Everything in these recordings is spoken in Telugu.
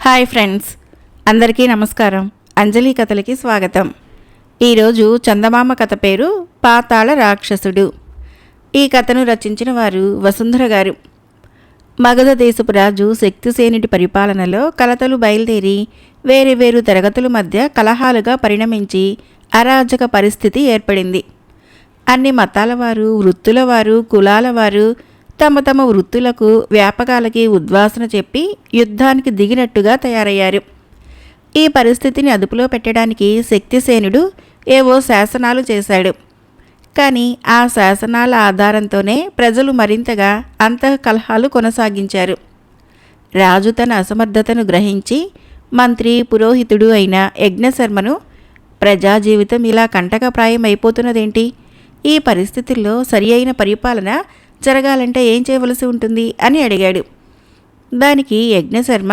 హాయ్ ఫ్రెండ్స్, అందరికీ నమస్కారం. అంజలి కథలకి స్వాగతం. ఈరోజు చందమామ కథ పేరు పాతాళ రాక్షసుడు. ఈ కథను రచించిన వారు వసుంధర గారు. మగధ దేశపు రాజు శక్తిసేనుడి పరిపాలనలో కలతలు బయలుదేరి వేరు తరగతుల మధ్య కలహాలుగా పరిణమించి అరాజక పరిస్థితి ఏర్పడింది. అన్ని మతాల వారు, వృత్తుల వారు, కులాల వారు తమ తమ వృత్తులకు, వ్యాపకాలకి ఉద్వాసన చెప్పి యుద్ధానికి దిగినట్టుగా తయారయ్యారు. ఈ పరిస్థితిని అదుపులో పెట్టడానికి శక్తిసేనుడు ఏవో శాసనాలు చేశాడు. కానీ ఆ శాసనాల ఆధారంతోనే ప్రజలు మరింతగా అంతఃకలహాలు కొనసాగించారు. రాజు తన అసమర్థతను గ్రహించి మంత్రి, పురోహితుడు అయిన యజ్ఞశర్మను ప్రజా జీవితం ఇలా కంటకప్రాయం అయిపోతున్నదేంటి, ఈ పరిస్థితుల్లో సరి అయిన పరిపాలన జరగాలంటే ఏం చేయవలసి ఉంటుంది అని అడిగాడు. దానికి యజ్ఞశర్మ,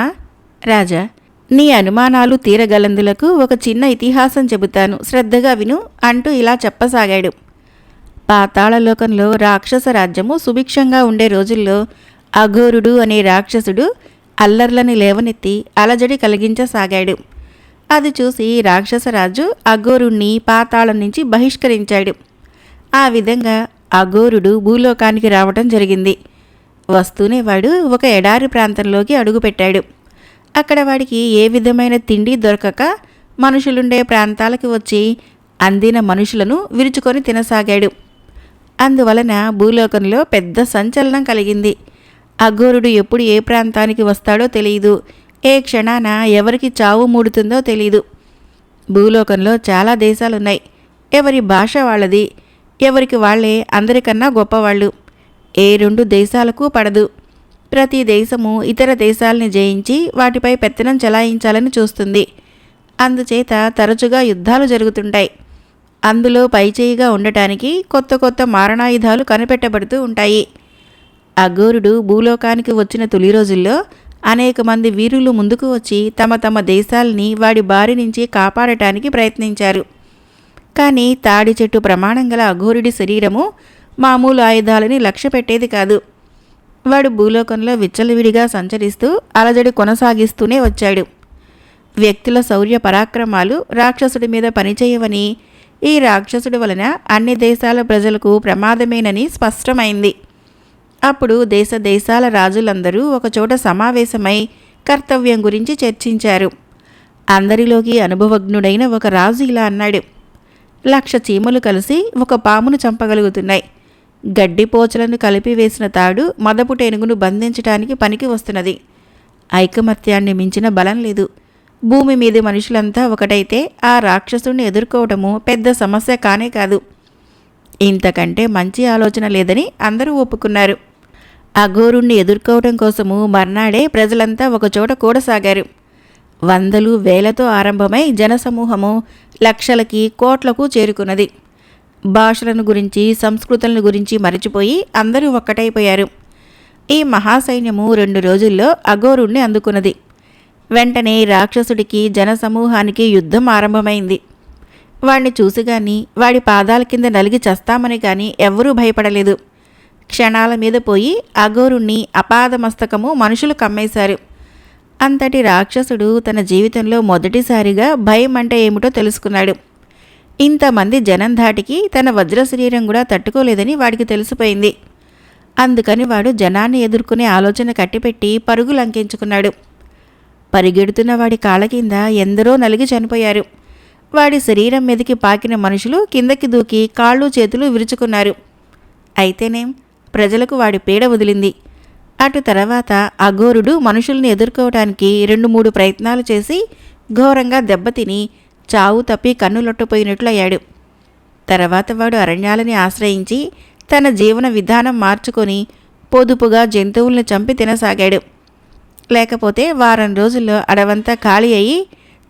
రాజా, నీ అనుమానాలు తీరగలందులకు ఒక చిన్న ఇతిహాసం చెబుతాను, శ్రద్ధగా విను అంటూ ఇలా చెప్పసాగాడు. పాతాళలోకంలో రాక్షస రాజ్యము సుభిక్షంగా ఉండే రోజుల్లో అఘోరుడు అనే రాక్షసుడు అల్లర్లని లేవనెత్తి అలజడి కలిగించసాగాడు. అది చూసి రాక్షసరాజు అఘోరుణ్ణి పాతాళం నుంచి బహిష్కరించాడు. ఆ విధంగా అఘోరుడు భూలోకానికి రావటం జరిగింది. వస్తూనే వాడు ఒక ఎడారి ప్రాంతంలోకి అడుగుపెట్టాడు. అక్కడ వాడికి ఏ విధమైన తిండి దొరకక మనుషులుండే ప్రాంతాలకి వచ్చి అందిన మనుషులను విరుచుకొని తినసాగాడు. అందువలన భూలోకంలో పెద్ద సంచలనం కలిగింది. అఘోరుడు ఎప్పుడు ఏ ప్రాంతానికి వస్తాడో తెలియదు, ఏ క్షణాన ఎవరికి చావు మూడుతుందో తెలియదు. భూలోకంలో చాలా దేశాలున్నాయి. ఎవరి భాష వాళ్ళది, ఎవరికి వాళ్లే అందరికన్నా గొప్పవాళ్ళు. ఏ రెండు దేశాలకు పడదు. ప్రతి దేశము ఇతర దేశాలని జయించి వాటిపై పెత్తనం చెలాయించాలని చూస్తుంది. అందుచేత తరచుగా యుద్ధాలు జరుగుతుంటాయి. అందులో పైచేయిగా ఉండటానికి కొత్త కొత్త మారణాయుధాలు కనిపెట్టబడుతూ ఉంటాయి. అఘోరుడు భూలోకానికి వచ్చిన తొలి రోజుల్లో అనేక మంది వీరులు ముందుకు వచ్చి తమ తమ దేశాలని వాడి బారి నుంచి కాపాడటానికి ప్రయత్నించారు. కానీ తాడి చెట్టు ప్రమాణం గల అఘోరుడి శరీరము మామూలు ఆయుధాలని లక్ష్య పెట్టేది కాదు. వాడు భూలోకంలో విచ్చలవిడిగా సంచరిస్తూ అలజడి కొనసాగిస్తూనే వచ్చాడు. వ్యక్తుల శౌర్య పరాక్రమాలు రాక్షసుడి మీద పనిచేయవని, ఈ రాక్షసుడి వలన అన్ని దేశాల ప్రజలకు ప్రమాదమేనని స్పష్టమైంది. అప్పుడు దేశాల రాజులందరూ ఒకచోట సమావేశమై కర్తవ్యం గురించి చర్చించారు. అందరిలోకి అనుభవజ్ఞుడైన ఒక రాజు ఇలా అన్నాడు: 1,00,000 చీమలు కలిసి ఒక పామును చంపగలుగుతున్నాయి. గడ్డిపోచలను కలిపివేసిన తాడు మదపుటేనుగును బంధించటానికి పనికి వస్తున్నది. ఐకమత్యాన్ని మించిన బలం లేదు. భూమి మీది మనుషులంతా ఒకటైతే ఆ రాక్షసుని ఎదుర్కోవటము పెద్ద సమస్య కానే కాదు. ఇంతకంటే మంచి ఆలోచన లేదని అందరూ ఒప్పుకున్నారు. అఘోరుణ్ణి ఎదుర్కోవటం కోసము మర్నాడే ప్రజలంతా ఒకచోట కూడసాగారు. వందలు వేలతో ఆరంభమై జనసమూహము లక్షలకి కోట్లకు చేరుకున్నది. భాషలను గురించి, సంస్కృతులను గురించి మరచిపోయి అందరూ ఒక్కటైపోయారు. ఈ మహాసైన్యము 2 రోజుల్లో అఘోరుణ్ణి అందుకున్నది. వెంటనే రాక్షసుడికి, జనసమూహానికి యుద్ధం ఆరంభమైంది. వాణ్ణి చూసిగాని, వాడి పాదాల కింద నలిగి చస్తామని కానీ ఎవ్వరూ భయపడలేదు. క్షణాల మీద పోయి అఘోరుణ్ణి అపాదమస్తకము మనుషులు కమ్మేశారు. అంతటి రాక్షసుడు తన జీవితంలో మొదటిసారిగా భయం అంటే ఏమిటో తెలుసుకున్నాడు. ఇంతమంది జనం ధాటికి తన వజ్ర శరీరం కూడా తట్టుకోలేదని వాడికి తెలిసిపోయింది. అందుకని వాడు జనాన్ని ఎదుర్కొనే ఆలోచన కట్టిపెట్టి పరుగు లంకించుకున్నాడు. పరిగెడుతున్న వాడి కాళ్ళ కింద ఎందరో నలిగి చనిపోయారు. వాడి శరీరం మీదకి పాకిన మనుషులు కిందకి దూకి కాళ్ళు చేతులు విరుచుకున్నారు. అయితేనేం, ప్రజలకు వాడి పీడ వదిలింది. అటు తర్వాత అఘోరుడు మనుషుల్ని ఎదుర్కోవడానికి 2-3 ప్రయత్నాలు చేసి ఘోరంగా దెబ్బతిని చావు తప్పి కన్నులొట్టపోయినట్లయ్యాడు. తర్వాత వాడు అరణ్యాలని ఆశ్రయించి తన జీవన విధానం మార్చుకొని పొదుపుగా జంతువుల్ని చంపి తినసాగాడు. లేకపోతే వారం రోజుల్లో అడవంతా ఖాళీ అయ్యి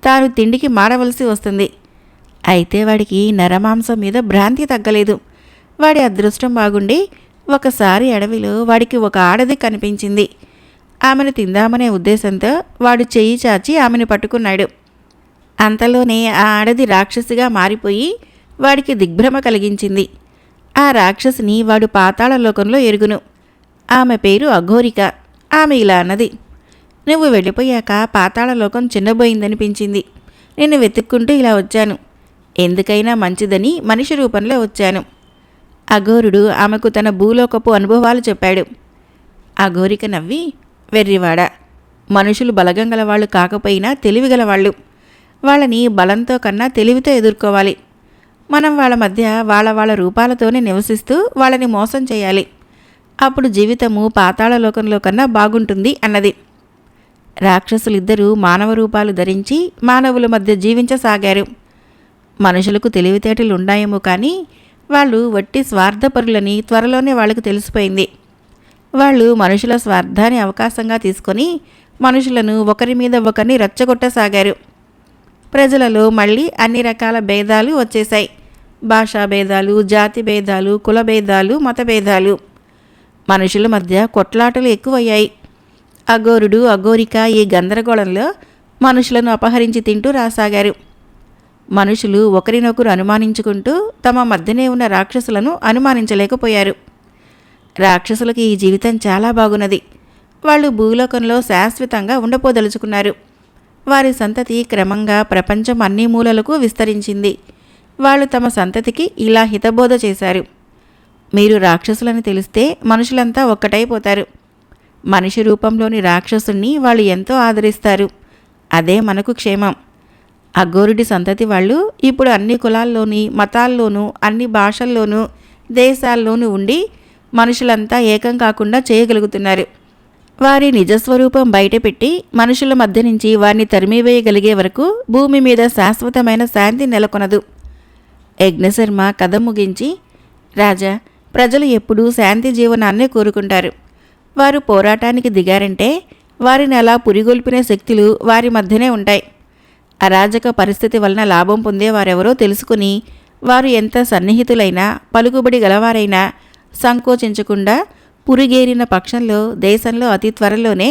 తాను తిండికి మారవలసి వస్తుంది. అయితే వాడికి నరమాంసం మీద భ్రాంతి తగ్గలేదు. వాడి అదృష్టం బాగుండి ఒకసారి అడవిలో వాడికి ఒక ఆడది కనిపించింది. ఆమెను తిందామనే ఉద్దేశంతో వాడు చెయ్యి చాచి ఆమెను పట్టుకున్నాడు. అంతలోనే ఆ ఆడది రాక్షసిగా మారిపోయి వాడికి దిగ్భ్రమ కలిగించింది. ఆ రాక్షసిని వాడు పాతాళలోకంలో ఎరుగును. ఆమె పేరు అఘోరిక. ఆమె ఇలా అన్నది: నువ్వు వెళ్ళిపోయాక పాతాళలోకం చిన్నబోయిందనిపించింది. నిన్ను వెతుక్కుంటూ ఇలా వచ్చాను. ఎందుకైనా మంచిదని మనిషి రూపంలో వచ్చాను. అఘోరుడు ఆమెకు తన భూలోకపు అనుభవాలు చెప్పాడు. అఘోరిక నవ్వి, వెర్రివాడా, మనుషులు బలగం గలవాళ్ళు కాకపోయినా తెలివిగలవాళ్ళు. వాళ్ళని బలంతో కన్నా తెలివితో ఎదుర్కోవాలి. మనం వాళ్ళ మధ్య వాళ్ళ రూపాలతోనే నివసిస్తూ వాళ్ళని మోసం చేయాలి. అప్పుడు జీవితము పాతాళలోకంలో కన్నా బాగుంటుంది అన్నది. రాక్షసులిద్దరూ మానవ రూపాలు ధరించి మానవుల మధ్య జీవించసాగారు. మనుషులకు తెలివితేటలు ఉన్నాయేమో కానీ వాళ్ళు వట్టి స్వార్థపరులని త్వరలోనే వాళ్ళకు తెలిసిపోయింది. వాళ్ళు మనుషుల స్వార్థాన్ని అవకాశంగా తీసుకొని మనుషులను ఒకరి మీద ఒకరిని రెచ్చగొట్టసాగారు. ప్రజలలో మళ్ళీ అన్ని రకాల భేదాలు వచ్చేశాయి. భాషా భేదాలు, జాతి భేదాలు, కుల భేదాలు, మత భేదాలు. మనుషుల మధ్య కొట్లాటలు ఎక్కువయ్యాయి. అఘోరుడు, అఘోరిక ఈ గందరగోళంలో మనుషులను అపహరించి తింటూ రాసాగారు. మనుషులు ఒకరినొకరు అనుమానించుకుంటూ తమ మధ్యనే ఉన్న రాక్షసులను అనుమానించలేకపోయారు. రాక్షసులకి ఈ జీవితం చాలా బాగున్నది. వాళ్ళు భూలోకంలో శాశ్వతంగా ఉండపోదలుచుకున్నారు. వారి సంతతి క్రమంగా ప్రపంచం అన్ని మూలలకు విస్తరించింది. వాళ్ళు తమ సంతతికి ఇలా హితబోధ చేశారు. మీరు రాక్షసులని తెలిస్తే మనుషులంతా ఒక్కటైపోతారు. మనిషి రూపంలోని రాక్షసుణ్ణి వాళ్ళు ఎంతో ఆదరిస్తారు. అదే మనకు క్షేమం. అఘోరుడి సంతతి వాళ్ళు ఇప్పుడు అన్ని కులాల్లోని, మతాల్లోనూ, అన్ని భాషల్లోనూ, దేశాల్లోనూ ఉండి మనుషులంతా ఏకం కాకుండా చేయగలుగుతున్నారు. వారి నిజస్వరూపం బయటపెట్టి మనుషుల మధ్య నుంచి వారిని తరిమివేయగలిగే వరకు భూమి మీద శాశ్వతమైన శాంతి నెలకొనదు. యజ్ఞశర్మ కథ ముగించి, రాజా, ప్రజలు ఎప్పుడూ శాంతి జీవనాన్నే కోరుకుంటారు. వారు పోరాటానికి దిగారంటే వారిని అలా పురిగొల్పిన శక్తులు వారి మధ్యనే ఉంటాయి. అరాజక పరిస్థితి వలన లాభం పొందేవారెవరో తెలుసుకుని వారు ఎంత సన్నిహితులైనా, పలుకుబడి గలవారైనా సంకోచించకుండా పురిగేరిన పక్షంలో దేశంలో అతి త్వరలోనే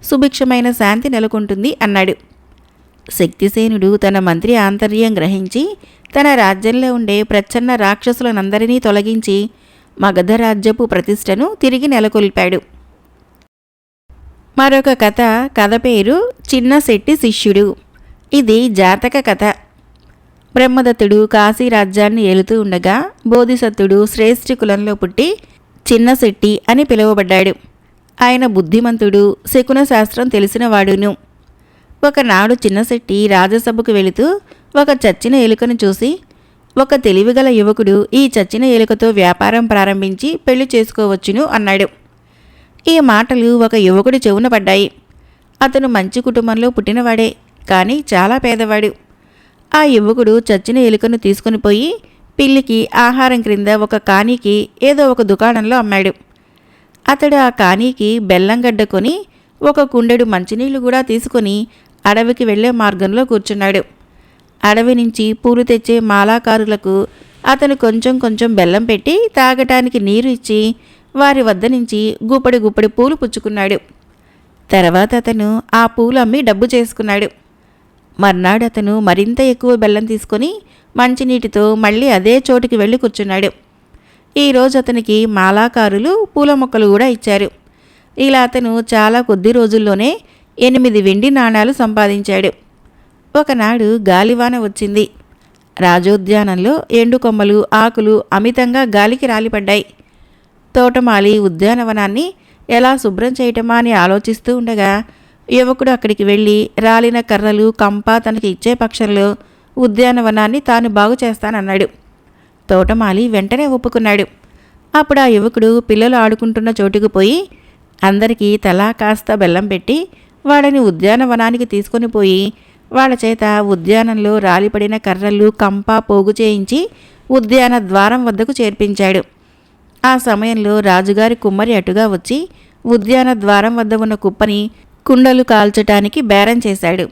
సుభిక్షమైన శాంతి నెలకొంటుంది అన్నాడు. శక్తిసేనుడు తన మంత్రి ఆంతర్యం గ్రహించి తన రాజ్యంలో ఉండే ప్రచ్ఛన్న రాక్షసులనందరినీ తొలగించి మగధ రాజ్యపు ప్రతిష్టను తిరిగి నెలకొల్పాడు. మరొక కథ పేరు చిన్నశెట్టి శిష్యుడు. ఇది జాతక కథ. బ్రహ్మదత్తుడు కాశీ రాజ్యాన్ని ఏలుతూ ఉండగా బోధిసత్తుడు శ్రేష్ఠి కులంలో పుట్టి చిన్నశెట్టి అని పిలువబడ్డాడు. ఆయన బుద్ధిమంతుడు, శకున శాస్త్రం తెలిసినవాడును. ఒకనాడు చిన్నశెట్టి రాజసభకు వెళుతూ ఒక చచ్చిన ఎలుకను చూసి, ఒక తెలివిగల యువకుడు ఈ చచ్చిన ఎలుకతో వ్యాపారం ప్రారంభించి పెళ్లి చేసుకోవచ్చును అన్నాడు. ఈ మాటలు ఒక యువకుడి చెవున పడ్డాయి. అతను మంచి కుటుంబంలో పుట్టినవాడే, కానీ చాలా పేదవాడు. ఆ యువకుడు చచ్చిన ఎలుకను తీసుకుని పోయి పిల్లికి ఆహారం క్రింద ఒక కానీకి ఏదో ఒక దుకాణంలో అమ్మాడు. అతడు ఆ కానీకి బెల్లంగడ్డ కొని ఒక కుండెడు మంచినీళ్లు కూడా తీసుకుని అడవికి వెళ్లే మార్గంలో కూర్చున్నాడు. అడవి నుంచి పూలు తెచ్చే మాలాకారులకు అతను కొంచెం కొంచెం బెల్లం పెట్టి తాగటానికి నీరు ఇచ్చి వారి వద్ద నుంచి గుప్పడి పూలు పుచ్చుకున్నాడు. తర్వాత అతను ఆ పూలు అమ్మి డబ్బు చేసుకున్నాడు. మర్నాడు అతను మరింత ఎక్కువ బెల్లం తీసుకొని మంచినీటితో మళ్ళీ అదే చోటుకి వెళ్ళి కూర్చున్నాడు. ఈరోజు అతనికి మాలాకారులు పూల మొక్కలు కూడా ఇచ్చారు. ఇలా అతను చాలా కొద్ది రోజుల్లోనే 8 వెండి నాణాలు సంపాదించాడు. ఒకనాడు గాలివాన వచ్చింది. రాజోద్యానంలో ఎండుకొమ్మలు, ఆకులు అమితంగా గాలికి రాలిపడ్డాయి. తోటమాలి ఉద్యానవనాన్ని ఎలా శుభ్రం చేయటమా అని ఆలోచిస్తూ ఉండగా యువకుడు అక్కడికి వెళ్ళి రాలిన కర్రలు, కంప తనకి ఇచ్చే పక్షంలో ఉద్యానవనాన్ని తాను బాగు చేస్తానన్నాడు. తోటమాలి వెంటనే ఒప్పుకున్నాడు. అప్పుడు ఆ యువకుడు పిల్లలు ఆడుకుంటున్న చోటుకు పోయి అందరికీ తలా కాస్త బెల్లం పెట్టి వాళ్ళని ఉద్యానవనానికి తీసుకొని పోయి వాళ్ళ చేత ఉద్యానంలో రాలిపడిన కర్రలు, కంప పోగు చేయించి ఉద్యాన ద్వారం వద్దకు చేర్పించాడు. ఆ సమయంలో రాజుగారి కుమ్మరి అటుగా వచ్చి ఉద్యాన ద్వారం వద్ద ఉన్న కుప్పని కుండలు కాల్చటానికి బేరం చేశాడు.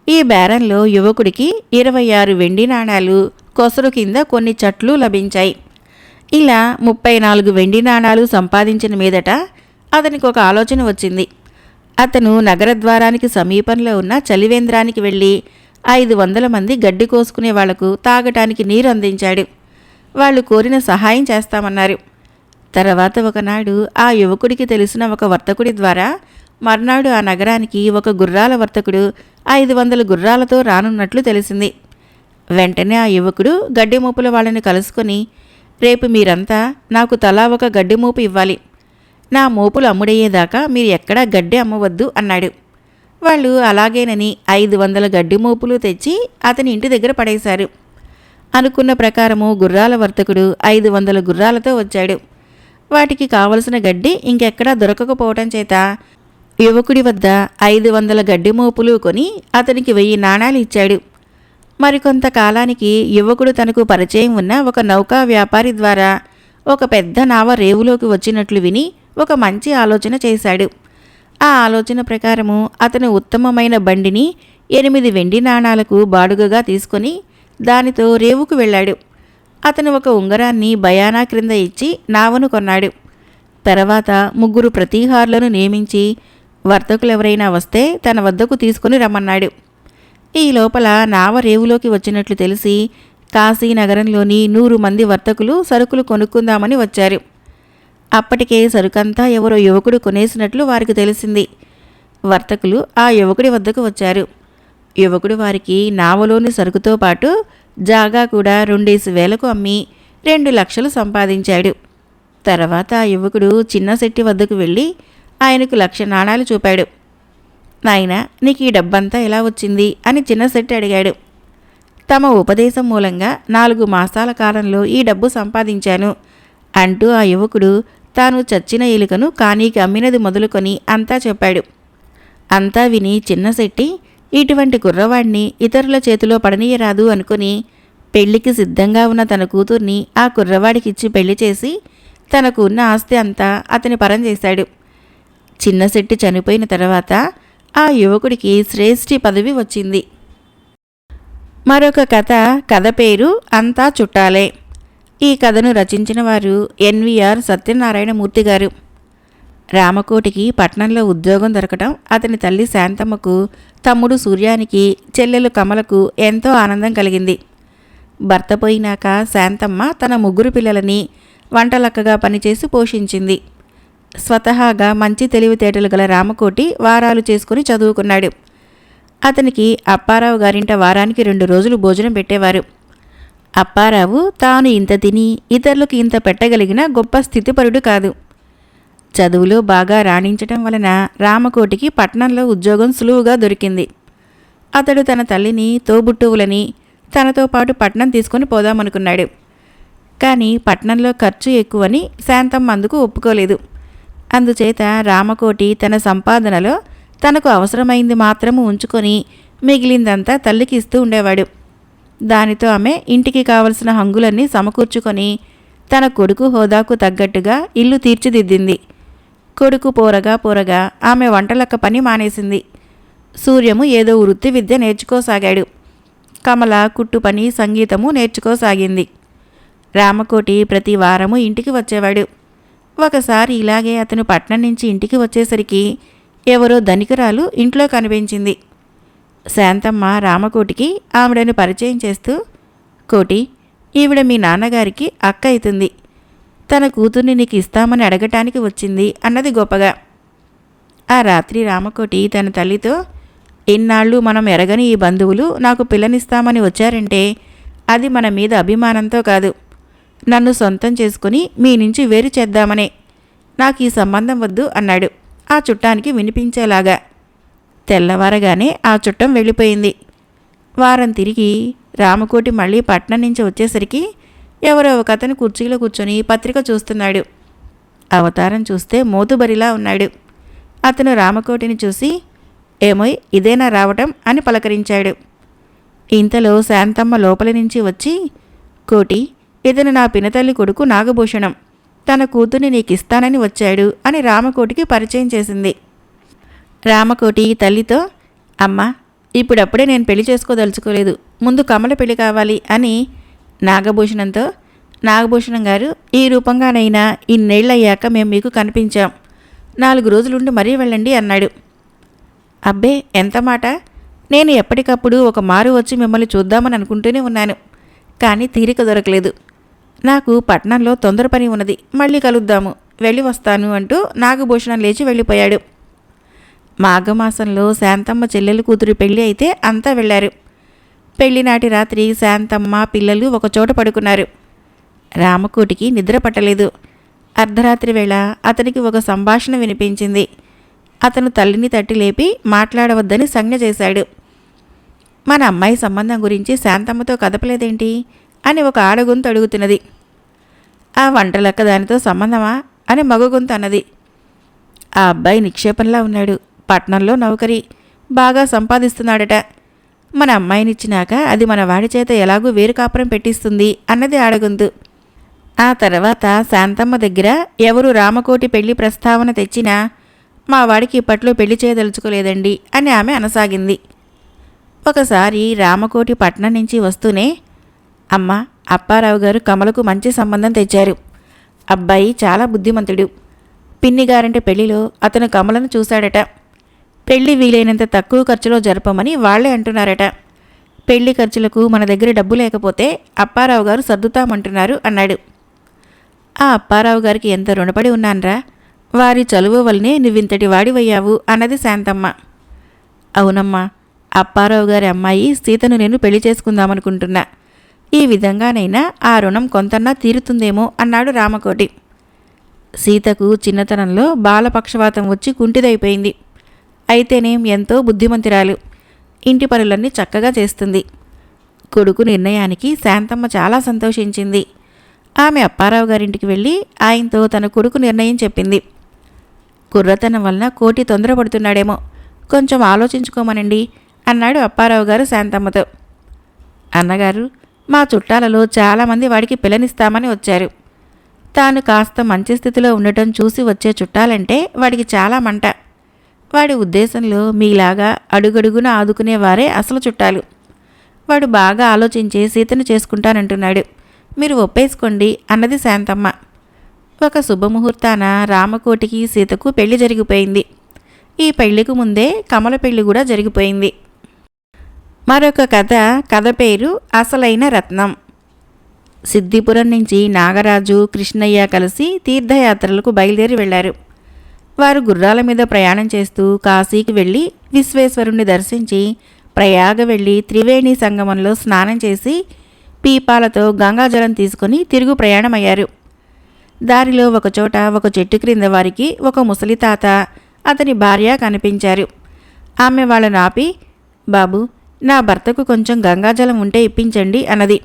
ఈ బేరంలో యువకుడికి 26 వెండి నాణాలు, కొసరు కింద కొన్ని చట్లు లభించాయి. ఇలా 34 వెండి నాణాలు సంపాదించిన మీదట అతనికి ఒక ఆలోచన వచ్చింది. అతను నగరద్వారానికి సమీపంలో ఉన్న చలివేంద్రానికి వెళ్ళి 500 మంది గడ్డి కోసుకునే వాళ్లకు తాగటానికి నీరు అందించాడు. వాళ్ళు కోరిన సహాయం చేస్తామన్నారు. తర్వాత ఒకనాడు ఆ యువకుడికి తెలిసిన ఒక వర్తకుడి ద్వారా మర్నాడు ఆ నగరానికి ఒక గుర్రాల వర్తకుడు 500 గుర్రాలతో రానున్నట్లు తెలిసింది. వెంటనే ఆ యువకుడు గడ్డిమోపుల వాళ్ళని కలుసుకొని, రేపు మీరంతా నాకు తలా ఒక గడ్డిమోపు ఇవ్వాలి. నా మోపులు అమ్ముడయ్యేదాకా మీరు ఎక్కడా గడ్డి అమ్మవద్దు అన్నాడు. వాళ్ళు అలాగేనని 500 గడ్డిమోపులు తెచ్చి అతని ఇంటి దగ్గర పడేశారు. అనుకున్న ప్రకారము గుర్రాల వర్తకుడు 500 గుర్రాలతో వచ్చాడు. వాటికి కావలసిన గడ్డి ఇంకెక్కడా దొరకకపోవటం చేత యువకుడి వద్ద 500 గడ్డి మోపులు కొని అతనికి 1000 నాణాలు ఇచ్చాడు. మరికొంత కాలానికి యువకుడు తనకు పరిచయం ఉన్న ఒక నౌకా వ్యాపారి ద్వారా ఒక పెద్ద నావ రేవులోకి వచ్చినట్లు విని ఒక మంచి ఆలోచన చేశాడు. ఆ ఆలోచన ప్రకారము అతను ఉత్తమమైన బండిని 8 వెండి నాణాలకు బాడుగగా తీసుకొని దానితో రేవుకు వెళ్ళాడు. అతను ఒక ఉంగరాన్ని బయానా క్రింద ఇచ్చి నావను కొన్నాడు. తర్వాత 3 ప్రతీహారులను నియమించి వర్తకులెవరైనా వస్తే తన వద్దకు తీసుకుని రమ్మన్నాడు. ఈ లోపల నావ రేవులోకి వచ్చినట్లు తెలిసి కాశీనగరంలోని 100 మంది వర్తకులు సరుకులు కొనుక్కుందామని వచ్చారు. అప్పటికే సరుకంతా ఎవరో యువకుడు కొనేసినట్లు వారికి తెలిసింది. వర్తకులు ఆ యువకుడి వద్దకు వచ్చారు. యువకుడు వారికి నావలోని సరుకుతో పాటు జాగా కూడా 2,000కు అమ్మి 2 లక్షలు సంపాదించాడు. తర్వాత ఆ యువకుడు చిన్న శెట్టి వద్దకు వెళ్ళి ఆయనకు 1,00,000 నాణాలు చూపాడు. నాయనా, నీకు ఈ డబ్బంతా ఎలా వచ్చింది అని చిన్న శెట్టి అడిగాడు. తమ ఉపదేశం మూలంగా 4 మాసాల కాలంలో ఈ డబ్బు సంపాదించాను అంటూ ఆ యువకుడు తాను చచ్చిన ఎలుకను కానీకి అమ్మినది మొదలుకొని అంతా చెప్పాడు. అంతా విని చిన్నశెట్టి ఇటువంటి కుర్రవాడిని ఇతరుల చేతిలో పడనీయరాదు అనుకుని పెళ్లికి సిద్ధంగా ఉన్న తన కూతుర్ని ఆ కుర్రవాడికిచ్చి పెళ్లి చేసి తనకు ఉన్న ఆస్తి అంతా అతని పరం చేశాడు. చిన్నశెట్టి చనిపోయిన తర్వాత ఆ యువకుడికి శ్రేష్ఠి పదవి వచ్చింది. మరొక కథ పేరు అంతా చుట్టాలే. ఈ కథను రచించిన వారు ఎన్వీఆర్ సత్యనారాయణమూర్తి గారు. రామకోటికి పట్నంలో ఉద్యోగం దొరకటం అతని తల్లి శాంతమ్మకు, తమ్ముడు సూర్యానికి, చెల్లెలు కమలకు ఎంతో ఆనందం కలిగింది. భర్త పోయినాక శాంతమ్మ తన 3 పిల్లలని వంటలక్కగా పనిచేసి పోషించింది. స్వతహాగా మంచి తెలివితేటలు గల రామకోటి వారాలు చేసుకుని చదువుకున్నాడు. అతనికి అప్పారావు గారింట వారానికి 2 రోజులు భోజనం పెట్టేవారు. అప్పారావు తాను ఇంత తిని ఇతరులకు ఇంత పెట్టగలిగిన గొప్ప స్థితిపరుడు కాదు. చదువులో బాగా రాణించటం వలన రామకోటికి పట్నంలో ఉద్యోగం సులువుగా దొరికింది. అతడు తన తల్లిని, తోబుట్టువులని తనతో పాటు పట్నం తీసుకొని పోదామనుకున్నాడు. కానీ పట్నంలో ఖర్చు ఎక్కువని శాంతమ్మ అందుకు ఒప్పుకోలేదు. అందుచేత రామకోటి తన సంపాదనలో తనకు అవసరమైంది మాత్రము ఉంచుకొని మిగిలిందంతా తల్లికి ఇస్తూ ఉండేవాడు. దానితో ఆమె ఇంటికి కావలసిన హంగులన్నీ సమకూర్చుకొని తన కొడుకు హోదాకు తగ్గట్టుగా ఇల్లు తీర్చిదిద్దింది. కొడుకు పోరగా ఆమె వంటలక్క పని మానేసింది. సూర్యము ఏదో వృత్తి విద్య నేర్చుకోసాగాడు. కమల కుట్టు పని, సంగీతము నేర్చుకోసాగింది. రామకోటి ప్రతి వారము ఇంటికి వచ్చేవాడు. ఒకసారి ఇలాగే అతను పట్నం నుంచి ఇంటికి వచ్చేసరికి ఎవరో ధనికురాలు ఇంట్లో కనిపించింది. శాంతమ్మ రామకోటికి ఆవిడను పరిచయం చేస్తూ, కోటి, ఈవిడ మీ నాన్నగారికి అక్క అవుతుంది. తన కూతుర్ని నీకు ఇస్తామని అడగటానికి వచ్చింది అన్నది గొప్పగా. ఆ రాత్రి రామకోటి తన తల్లితో, ఇన్నాళ్ళు మనం ఎరగని ఈ బంధువులు నాకు పిల్లనిస్తామని వచ్చారంటే అది మన మీద అభిమానంతో కాదు, నన్ను సొంతం చేసుకుని మీ నుంచి వేరు చేద్దామనే. నాకు ఈ సంబంధం వద్దు అన్నాడు ఆ చుట్టానికి వినిపించేలాగా. తెల్లవారగానే ఆ చుట్టం వెళ్ళిపోయింది. వారం తిరిగి రామకోటి మళ్ళీ పట్నం నుంచి వచ్చేసరికి ఎవరో ఒక అతను కుర్చీలో కూర్చొని పత్రిక చూస్తున్నాడు. అవతారం చూస్తే మోతుబరిలా ఉన్నాడు. అతను రామకోటిని చూసి, ఏమోయ్, ఇదేనా రావటం అని పలకరించాడు. ఇంతలో శాంతమ్మ లోపలి నుంచి వచ్చి, కోటి, ఇతను నా పినతల్లి కొడుకు నాగభూషణం, తన కూతుర్ని నీకిస్తానని వచ్చాడు అని రామకోటికి పరిచయం చేసింది. రామకోటి తల్లితో, అమ్మ, ఇప్పుడప్పుడే నేను పెళ్లి చేసుకోదలుచుకోలేదు, ముందు కమల పెళ్లి కావాలి అని నాగభూషణంతో, నాగభూషణం గారు, ఈ రూపంగానైనా ఇన్నేళ్ళయ్యాక మేము మీకు కనిపించాం, 4 రోజులుండి మరీ వెళ్ళండి అన్నాడు. అబ్బే, ఎంత మాట! నేను ఎప్పటికప్పుడు ఒక మారు వచ్చి మిమ్మల్ని చూద్దామని అనుకుంటూనే ఉన్నాను, కానీ తీరిక దొరకలేదు. నాకు పట్నంలో తొందర పని ఉన్నది, మళ్ళీ కలుద్దాము, వెళ్ళి వస్తాను అంటూ నాగభూషణం లేచి వెళ్ళిపోయాడు. మాఘమాసంలో శాంతమ్మ చెల్లెలు కూతురు పెళ్ళి అయితే అంతా వెళ్ళారు. పెళ్లినాటి రాత్రి శాంతమ్మ పిల్లలు ఒకచోట పడుకున్నారు. రామకోటికి నిద్ర పట్టలేదు. అర్ధరాత్రి వేళ అతనికి ఒక సంభాషణ వినిపించింది. అతను తల్లిని తట్టి లేపి మాట్లాడవద్దని సంజ్ఞ చేశాడు. మన అమ్మాయి సంబంధం గురించి శాంతమ్మతో కదపలేదేంటి అని ఒక ఆడగొంతు అడుగుతున్నది. ఆ వంటలక్క దానితో సంబంధమా అని మగగొంతు అన్నది. ఆ అబ్బాయి నిక్షేపంలా ఉన్నాడు. పట్నంలో నౌకరీ, బాగా సంపాదిస్తున్నాడట. మన అమ్మాయినిచ్చినాక అది మన వాడి చేత ఎలాగూ వేరు కాపురం పెట్టిస్తుంది అన్నది ఆడగొంతు. ఆ తర్వాత శాంతమ్మ దగ్గర ఎవరు రామకోటి పెళ్లి ప్రస్తావన తెచ్చినా మా వాడికి ఇప్పట్లో పెళ్లి చేయదలుచుకోలేదండి అని ఆమె అనసాగింది. ఒకసారి రామకోటి పట్నం నుంచి వస్తూనే, అమ్మ, అప్పారావు గారు కమలకు మంచి సంబంధం తెచ్చారు. అబ్బాయి చాలా బుద్ధిమంతుడు. పిన్నిగారంటే పెళ్లిలో అతను కమలను చూశాడట. పెళ్లి వీలైనంత తక్కువ ఖర్చులో జరపమని వాళ్లే అంటున్నారట. పెళ్లి ఖర్చులకు మన దగ్గర డబ్బు లేకపోతే అప్పారావు గారు సర్దుతామంటున్నారు అన్నాడు. ఆ అప్పారావు గారికి ఎంత రుణపడి ఉన్నాన్రా. వారి చలువ వల్లనే నువ్వింతటి వాడివయ్యావు అన్నది శాంతమ్మ. అవునమ్మా, అప్పారావు గారి అమ్మాయి సీతను నేను పెళ్లి చేసుకుందామనుకుంటున్నా. ఈ విధంగానైనా ఆ రుణం కొంతన్నా తీరుతుందేమో అన్నాడు రామకోటి. సీతకు చిన్నతనంలో బాలపక్షవాతం వచ్చి కుంటిదైపోయింది. అయితేనేం ఎంతో బుద్ధిమంతురాలు. ఇంటి పనులన్నీ చక్కగా చేస్తుంది. కొడుకు నిర్ణయానికి శాంతమ్మ చాలా సంతోషించింది. ఆమె అప్పారావు గారింటికి వెళ్ళి ఆయనతో తన కొడుకు నిర్ణయం చెప్పింది. కుర్రతనం వలన కోటి తొందరపడుతున్నాడేమో, కొంచెం ఆలోచించుకోమనండి అన్నాడు అప్పారావు గారు శాంతమ్మతో. అన్నగారు, మా చుట్టాలలో చాలామంది వాడికి పిల్లనిస్తామని వచ్చారు. తాను కాస్త మంచి స్థితిలో ఉండటం చూసి వచ్చే చుట్టాలంటే వాడికి చాలా మంట. వాడి ఉద్దేశంలో మీలాగా అడుగడుగున ఆదుకునేవారే అసలు చుట్టాలు. వాడు బాగా ఆలోచించి సీతను చేసుకుంటానంటున్నాడు. మీరు ఒప్పేసుకోండి అన్నది శాంతమ్మ. ఒక శుభముహూర్తాన రామకోటికి సీతకు పెళ్లి జరిగిపోయింది. ఈ పెళ్లికి ముందే కమల పెళ్లి కూడా జరిగిపోయింది. మరొక కథ పేరు అసలైన రత్నం. సిద్దిపురం నుంచి నాగరాజు, కృష్ణయ్య కలిసి తీర్థయాత్రలకు బయలుదేరి వెళ్లారు. వారు గుర్రాల మీద ప్రయాణం చేస్తూ కాశీకి వెళ్ళి విశ్వేశ్వరుణ్ణి దర్శించి ప్రయాగ వెళ్ళి త్రివేణి సంగమంలో స్నానం చేసి పీపాలతో గంగాజలం తీసుకుని తిరుగు ప్రయాణమయ్యారు. దారిలో ఒకచోట ఒక చెట్టు క్రింద వారికి ఒక ముసలి తాత, అతని భార్య కనిపించారు. ఆమె వాళ్ళను ఆపి, బాబు, నా భర్తకు కొంచెం గంగాజలం ఉంటే ఇప్పించండి అన్నది.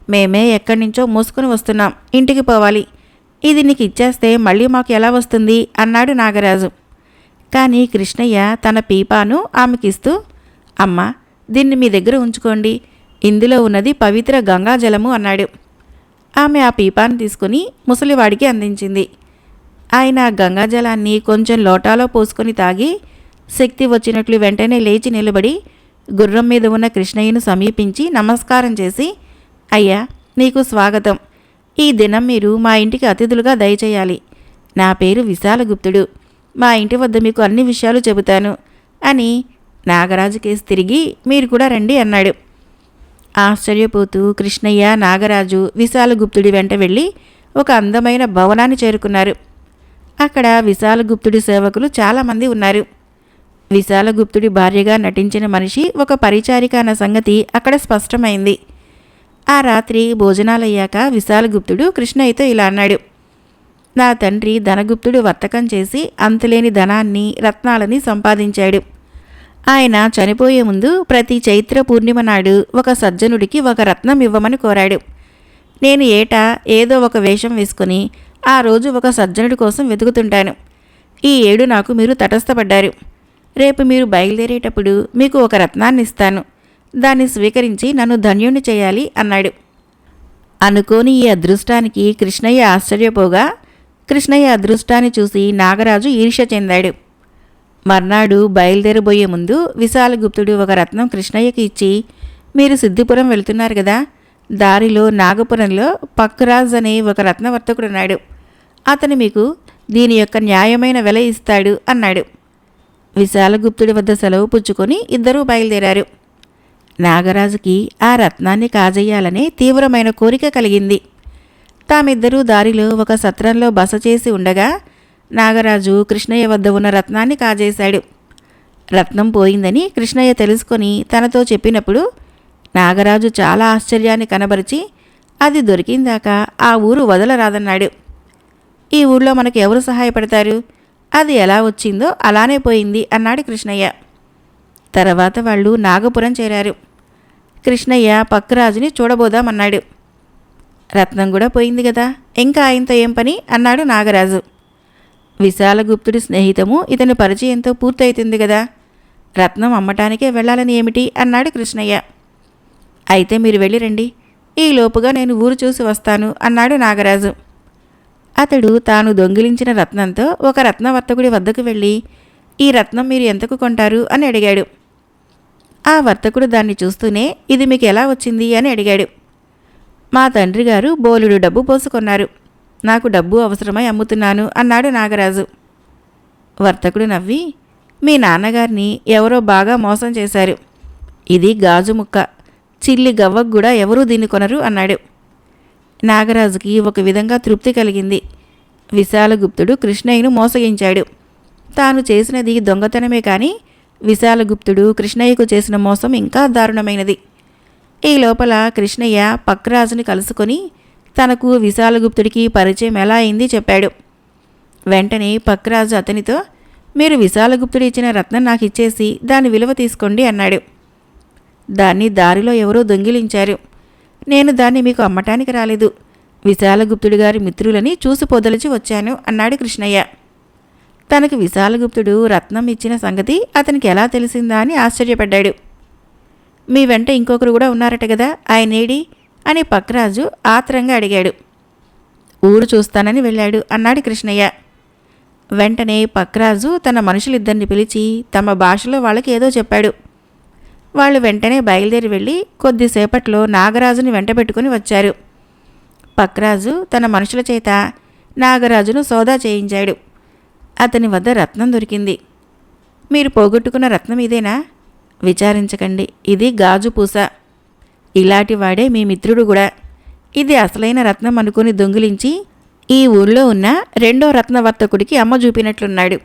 మేమే ఎక్కడి నుంచో మోసుకుని వస్తున్నాం, ఇంటికి పోవాలి. ఇది నీకు ఇచ్చేస్తే మళ్ళీ మాకు ఎలా వస్తుంది అన్నాడు నాగరాజు. కానీ కృష్ణయ్య తన పీపాను ఆమెకిస్తూ, అమ్మా, దీన్ని మీ దగ్గర ఉంచుకోండి, ఇందులో ఉన్నది పవిత్ర గంగాజలము అన్నాడు. ఆమె ఆ పీపాను తీసుకుని ముసలివాడికి అందించింది. ఆయన ఆ గంగాజలాన్ని కొంచెం లోటాలో పోసుకొని తాగి శక్తి వచ్చినట్లు వెంటనే లేచి నిలబడి గుర్రం మీద ఉన్న కృష్ణయ్యను సమీపించి నమస్కారం చేసి, అయ్యా, నీకు స్వాగతం. ఈ దినం మీరు మా ఇంటికి అతిథులుగా దయచేయాలి. నా పేరు విశాలగుప్తుడు. మా ఇంటి వద్ద మీకు అన్ని విషయాలు చెబుతాను అని నాగరాజు కేసి తిరిగి, మీరు కూడా రండి అన్నాడు. ఆశ్చర్యపోతూ కృష్ణయ్య, నాగరాజు విశాలగుప్తుడి వెంట వెళ్ళి ఒక అందమైన భవనాన్ని చేరుకున్నారు. అక్కడ విశాలగుప్తుడి సేవకులు చాలామంది ఉన్నారు. విశాలగుప్తుడి భార్యగా నటించిన మనిషి ఒక పరిచారిక అన్న సంగతి అక్కడ స్పష్టమైంది. ఆ రాత్రి భోజనాలయ్యాక విశాలగుప్తుడు కృష్ణయ్యతో ఇలా అన్నాడు. నా తండ్రి ధనగుప్తుడు వర్తకం చేసి అంతులేని ధనాన్ని, రత్నాలని సంపాదించాడు. ఆయన చనిపోయే ముందు ప్రతి చైత్ర పూర్ణిమ నాడు ఒక సజ్జనుడికి ఒక రత్నం ఇవ్వమని కోరాడు. నేను ఏటా ఏదో ఒక వేషం వేసుకుని ఆ రోజు ఒక సజ్జనుడి కోసం వెతుకుతుంటాను. ఈ ఏడు నాకు మీరు తటస్థపడ్డారు. రేపు మీరు బయలుదేరేటప్పుడు మీకు ఒక రత్నాన్ని ఇస్తాను. దాన్ని స్వీకరించి నన్ను ధన్యుణ్ణి చేయాలి అన్నాడు. అనుకోని ఈ అదృష్టానికి కృష్ణయ్య ఆశ్చర్యపోగా, కృష్ణయ్య అదృష్టాన్ని చూసి నాగరాజు ఈర్ష్య చెందాడు. మర్నాడు బయలుదేరబోయే ముందు విశాలగుప్తుడు ఒక రత్నం కృష్ణయ్యకి ఇచ్చి, మీరు సిద్ధిపురం వెళ్తున్నారు కదా, దారిలో నాగపురంలో పక్కురాజ్ అనే ఒక రత్నవర్తకుడున్నాడు. అతను మీకు దీని యొక్క న్యాయమైన వెల ఇస్తాడు అన్నాడు. విశాలగుప్తుడి వద్ద సెలవు పుచ్చుకొని ఇద్దరూ బయలుదేరారు. నాగరాజుకి ఆ రత్నాన్ని కాజేయాలనే తీవ్రమైన కోరిక కలిగింది. తామిద్దరూ దారిలో ఒక సత్రంలో బస చేసి ఉండగా నాగరాజు కృష్ణయ్య వద్ద ఉన్న రత్నాన్ని కాజేశాడు. రత్నం పోయిందని కృష్ణయ్య తెలుసుకొని తనతో చెప్పినప్పుడు నాగరాజు చాలా ఆశ్చర్యాన్ని కనబరిచి అది దొరికిందాక ఆ ఊరు వదలరాదన్నాడు. ఈ ఊళ్ళో మనకు ఎవరు సహాయపడతారు? అది ఎలా వచ్చిందో అలానే పోయింది అన్నాడు కృష్ణయ్య. తర్వాత వాళ్ళు నాగపురం చేరారు. కృష్ణయ్య పక్కరాజుని చూడబోదామన్నాడు. రత్నం కూడా పోయింది కదా, ఇంకా ఆయనతో ఏం పని అన్నాడు నాగరాజు. విశాలగుప్తుడి స్నేహితము ఇతని పరిచయంతో పూర్తయితుంది కదా, రత్నం అమ్మటానికే వెళ్ళాలని ఏమిటి అన్నాడు కృష్ణయ్య. అయితే మీరు వెళ్ళిరండి, ఈలోపుగా నేను ఊరు చూసి వస్తాను అన్నాడు నాగరాజు. అతడు తాను దొంగిలించిన రత్నంతో ఒక రత్నవర్తకుడి వద్దకు వెళ్ళి, ఈ రత్నం మీరు ఎంతకు కొంటారు అని అడిగాడు. ఆ వర్తకుడు దాన్ని చూస్తూనే ఇది మీకు ఎలా వచ్చింది అని అడిగాడు. మా తండ్రి గారు బోలుడు డబ్బు పోసుకొన్నారు, నాకు డబ్బు అవసరమై అమ్ముతున్నాను అన్నాడు నాగరాజు. వర్తకుడు నవ్వి, మీ నాన్నగారిని ఎవరో బాగా మోసం చేశారు, ఇది గాజు ముక్క, చిల్లి గవ్వకు కూడా ఎవరూ దీన్ని కొనరు అన్నాడు. నాగరాజుకి ఒక విధంగా తృప్తి కలిగింది. విశాలగుప్తుడు కృష్ణయ్యను మోసగించాడు. తాను చేసినది దొంగతనమే కానీ విశాలగుప్తుడు కృష్ణయ్యకు చేసిన మోసం ఇంకా దారుణమైనది. ఈ లోపల కృష్ణయ్య పక్రాజుని కలుసుకొని తనకు విశాలగుప్తుడికి పరిచయం ఎలా అయింది చెప్పాడు. వెంటనే పక్రాజు అతనితో, మీరు విశాలగుప్తుడు ఇచ్చిన రత్నం నాకు ఇచ్చేసి దాని విలువ తీసుకోండి అన్నాడు. దాన్ని దారిలో ఎవరో దొంగిలించారు, నేను దాన్ని మీకు అమ్మటానికి రాలేదు, విశాలగుప్తుడి గారి మిత్రులని చూసి పొదలిచి వచ్చాను అన్నాడు కృష్ణయ్య. తనకు విశాలగుప్తుడు రత్నం ఇచ్చిన సంగతి అతనికి ఎలా తెలిసిందా అని ఆశ్చర్యపడ్డాడు. మీ వెంట ఇంకొకరు కూడా ఉన్నారట కదా, ఆయనేడి అని పక్రాజు ఆత్రంగా అడిగాడు. ఊరు చూస్తానని వెళ్ళాడు అన్నాడు కృష్ణయ్య. వెంటనే పక్రాజు తన మనుషులిద్దరిని పిలిచి తమ భాషలో వాళ్ళకి ఏదో చెప్పాడు. వాళ్ళు వెంటనే బయలుదేరి వెళ్ళి కొద్దిసేపట్లో నాగరాజుని వెంటబెట్టుకుని వచ్చారు. పక్రాజు తన మనుషుల చేత నాగరాజును సోదా చేయించాడు. అతని వద్ద రత్నం దొరికింది. మీరు పోగొట్టుకున్న రత్నం ఇదేనా? విచారించకండి, ఇది గాజు పూస. ఇలాంటి వాడే మీ మిత్రుడు కూడా. ఇది అసలైన రత్నం అనుకుని దొంగిలించి ఈ ఊళ్ళో ఉన్న రెండో రత్నవర్తకుడికి అమ్మ చూపినట్లున్నాడు.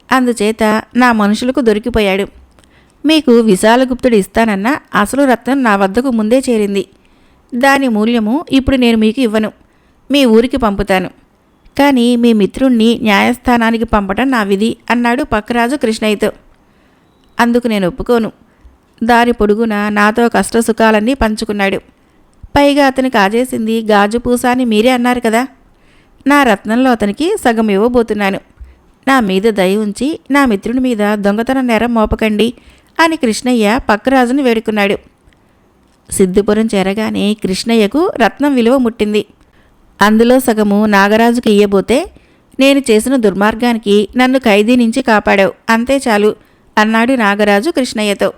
అందుచేత నా మనుషులకు దొరికిపోయాడు. మీకు విశాలగుప్తుడు ఇస్తానన్న అసలు రత్నం నా వద్దకు ముందే చేరింది. దాని మూల్యము ఇప్పుడు నేను మీకు ఇవ్వను, మీ ఊరికి పంపుతాను. కానీ మీ మిత్రుణ్ణి న్యాయస్థానానికి పంపటం నా విధి అన్నాడు పక్కరాజు కృష్ణయ్యతో. అందుకు నేను ఒప్పుకోను. దారి పొడుగున నాతో కష్టసుఖాలన్నీ పంచుకున్నాడు. పైగా అతనికి కాజేసింది గాజు పూస అని మీరే అన్నారు కదా. నా రత్నంలో అతనికి సగం ఇవ్వబోతున్నాను. నా మీద దయ ఉంచి నా మిత్రుని మీద దొంగతన నేరం మోపకండి అని కృష్ణయ్య పక్కరాజుని వేడుకున్నాడు. సిద్ధిపురం చేరగానే కృష్ణయ్యకు రత్నం విలువ ముట్టింది. అందులో సగము నాగరాజుకి ఇయ్యబోతే, నేను చేసిన దుర్మార్గానికి నన్ను ఖైదీ నుంచి కాపాడావు, అంతే చాలు అన్నాడు నాగరాజు కృష్ణయ్యతో.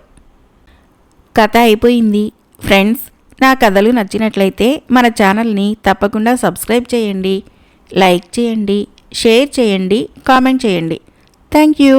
కథ అయిపోయింది. ఫ్రెండ్స్, నా కథలు నచ్చినట్లయితే మన ఛానల్ని తప్పకుండా సబ్స్క్రైబ్ చేయండి, లైక్ చేయండి, షేర్ చేయండి, కామెంట్ చేయండి. Thank you.